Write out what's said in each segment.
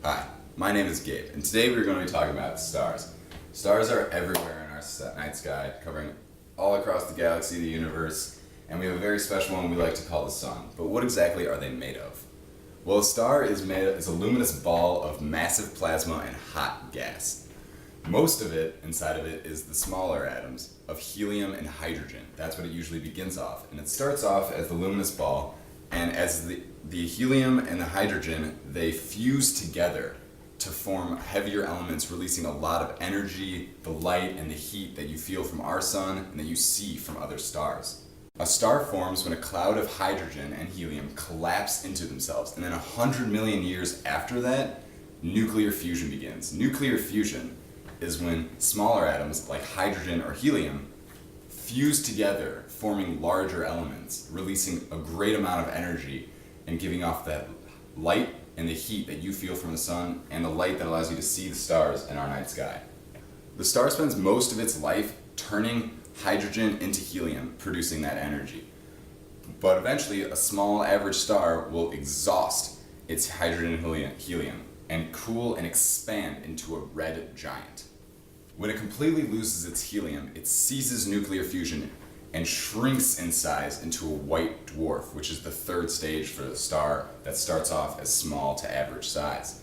Hi, my name is Gabe, and today we're going to be talking about stars. Stars are everywhere in our night sky, covering all across the galaxy, the universe, and we have a very special one we like to call the sun. But what exactly are they made of? Well, a star is a luminous ball of massive plasma and hot gas. Most of it, inside of it, is the smaller atoms of helium and hydrogen. That's what it usually begins off. And it starts off as the luminous ball, and as the helium and the hydrogen, they fuse together to form heavier elements, releasing a lot of energy, the light, and the heat that you feel from our sun and that you see from other stars. A star forms when a cloud of hydrogen and helium collapse into themselves, and then 100 million years after that, nuclear fusion begins. Nuclear fusion is when smaller atoms like hydrogen or helium fuse together, forming larger elements, releasing a great amount of energy and giving off that light and the heat that you feel from the sun and the light that allows you to see the stars in our night sky. The star spends most of its life turning hydrogen into helium, producing that energy. But eventually, a small average star will exhaust its hydrogen and helium and cool and expand into a red giant. When it completely loses its helium, it ceases nuclear fusion and shrinks in size into a white dwarf, which is the third stage for the star that starts off as small to average size.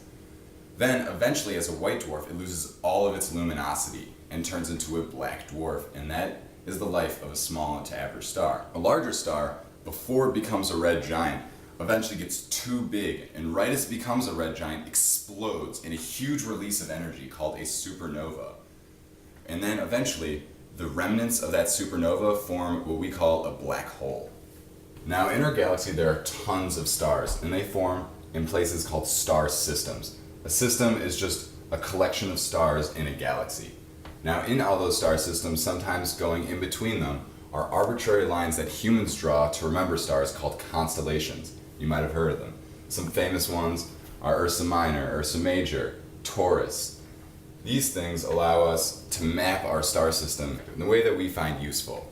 Then, eventually, as a white dwarf, it loses all of its luminosity and turns into a black dwarf, and that is the life of a small to average star. A larger star, before it becomes a red giant, eventually gets too big, and right as it becomes a red giant, explodes in a huge release of energy called a supernova. And then eventually, the remnants of that supernova form what we call a black hole. Now, in our galaxy, there are tons of stars, and they form in places called star systems. A system is just a collection of stars in a galaxy. Now, in all those star systems, sometimes going in between them, are arbitrary lines that humans draw to remember stars called constellations. You might have heard of them. Some famous ones are Ursa Minor, Ursa Major, Taurus. These things allow us to map our star system in the way that we find useful.